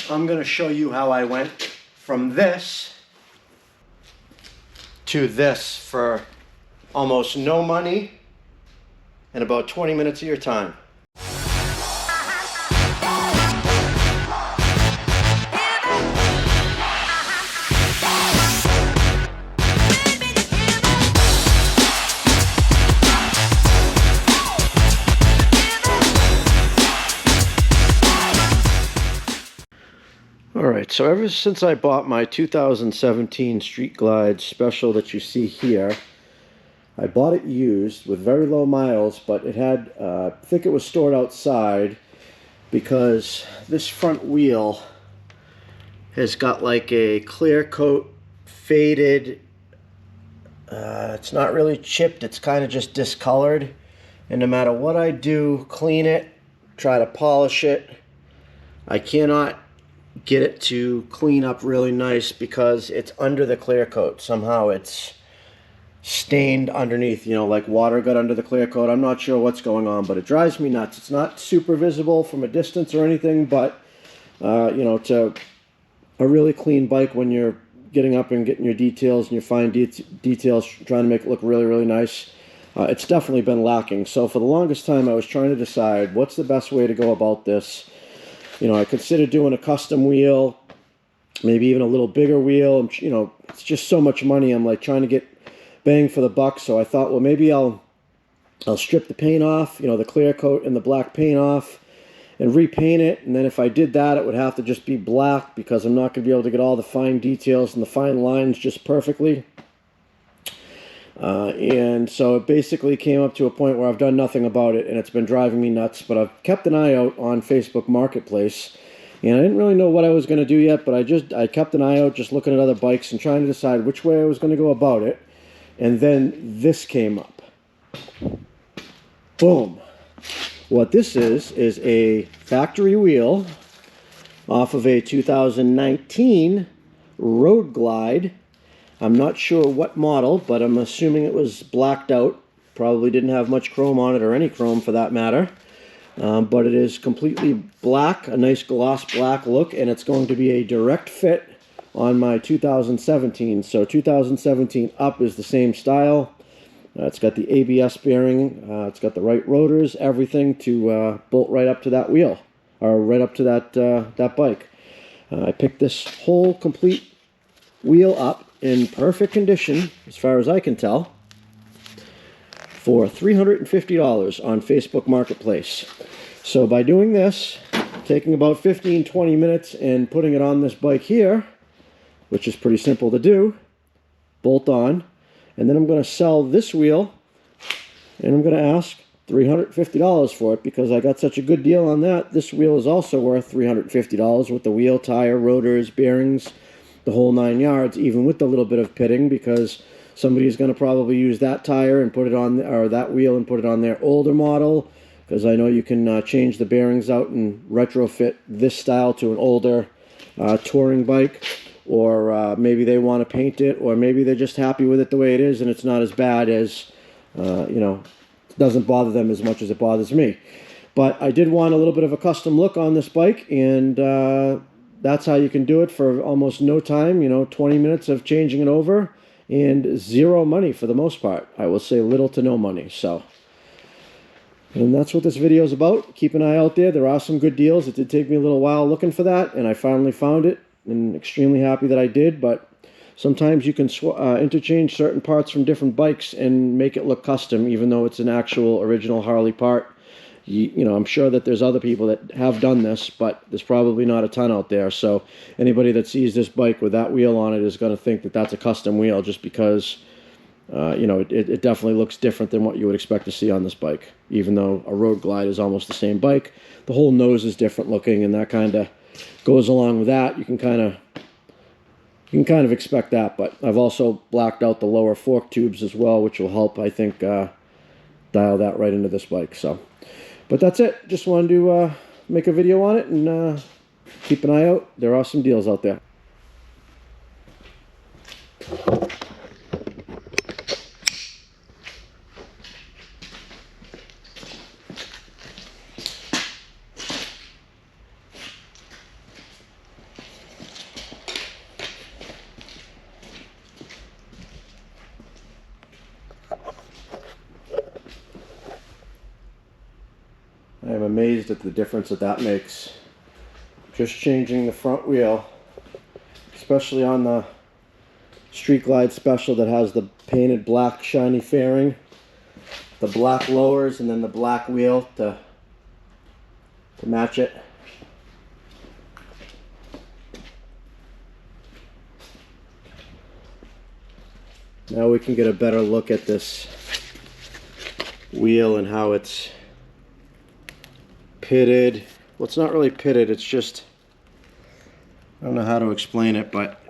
I'm going to show you how I went from this to this for almost no money and about 20 minutes of your time. Alright, so ever since I bought my 2017 Street Glide Special that you see here, I bought it used with very low miles, but it had, I think it was stored outside because this front wheel has got like a clear coat, faded, it's not really chipped, it's kind of just discolored, and no matter what I do, clean it, try to polish it, I cannot get it to clean up really nice because it's under the clear coat. Somehow it's stained underneath, you know, like water got under the clear coat. I'm not sure what's going on, but it drives me nuts. It's not super visible from a distance or anything, but you know, to a really clean bike, when you're getting up and getting your details and your fine details, trying to make it look really, really nice, it's definitely been lacking. So for the longest time I was trying to decide what's the best way to go about this. You know, I considered doing a custom wheel, maybe even a little bigger wheel. You know, it's just so much money. I'm like trying to get bang for the buck. So I thought, well, maybe I'll strip the paint off, you know, the clear coat and the black paint off, and repaint it. And then if I did that, it would have to just be black because I'm not going to be able to get all the fine details and the fine lines just perfectly. And so it basically came up to a point where I've done nothing about it, and it's been driving me nuts. But I've kept an eye out on Facebook Marketplace, and I didn't really know what I was going to do yet, but I kept an eye out just looking at other bikes and trying to decide which way I was going to go about it. And then this came up. Boom. What this is a factory wheel off of a 2019 Road Glide. I'm not sure what model, but I'm assuming it was blacked out. Probably didn't have much chrome on it, or any chrome for that matter. But it is completely black, a nice gloss black look, and it's going to be a direct fit on my 2017. So 2017 up is the same style. It's got the ABS bearing. It's got the right rotors, everything to bolt right up to that wheel, or right up to that bike. I picked this whole complete wheel up in perfect condition, as far as I can tell, for $350 on Facebook Marketplace. So by doing this, taking about 15-20 minutes and putting it on this bike here, which is pretty simple to do, bolt on, and then I'm going to sell this wheel, and I'm going to ask $350 for it because I got such a good deal on that. This wheel is also worth $350 with the wheel, tire, rotors, bearings, the whole 9 yards, even with the little bit of pitting, because somebody's going to probably use that tire and put it on, or that wheel and put it on their older model, because I know you can change the bearings out and retrofit this style to an older touring bike, or maybe they want to paint it, or maybe they're just happy with it the way it is and it's not as bad as, you know, it doesn't bother them as much as it bothers me. But I did want a little bit of a custom look on this bike, and that's how you can do it for almost no time, you know, 20 minutes of changing it over, and zero money for the most part. I will say little to no money. So, and that's what this video is about. Keep an eye out there. There are some good deals. It did take me a little while looking for that, and I finally found it, and extremely happy that I did. But sometimes you can interchange certain parts from different bikes and make it look custom, even though it's an actual original Harley part. You know, I'm sure that there's other people that have done this, but there's probably not a ton out there. So anybody that sees this bike with that wheel on it is going to think that that's a custom wheel, just because, you know, it definitely looks different than what you would expect to see on this bike. Even though a Road Glide is almost the same bike, the whole nose is different looking, and that kind of goes along with that. You can kind of expect that. But I've also blacked out the lower fork tubes as well, which will help, I think, dial that right into this bike. So. But that's it. Just wanted to make a video on it, and keep an eye out. There are some deals out there. am amazed at the difference that makes. Just changing the front wheel, especially on the Street Glide Special that has the painted black shiny fairing, the black lowers, and then the black wheel to match it. Now we can get a better look at this wheel and how it's pitted. Well, it's not really pitted, it's just, I don't know how to explain it, but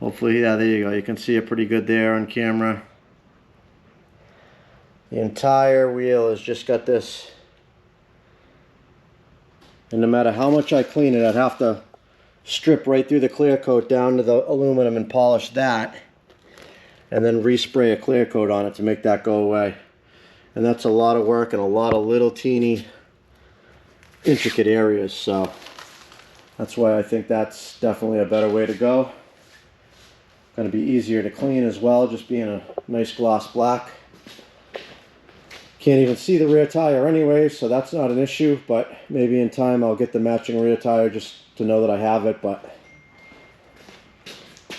hopefully, yeah, there you go. You can see it pretty good there on camera. The entire wheel has just got this, and no matter how much I clean it, I'd have to strip right through the clear coat down to the aluminum and polish that, and then respray a clear coat on it to make that go away. And that's a lot of work and a lot of little teeny intricate areas, so that's why I think that's definitely a better way to go. Going to be easier to clean as well, just being a nice gloss black. Can't even see the rear tire anyway, so that's not an issue, but maybe in time I'll get the matching rear tire just to know that I have it, but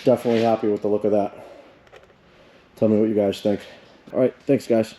definitely happy with the look of that. Tell me what you guys think. Alright, thanks guys.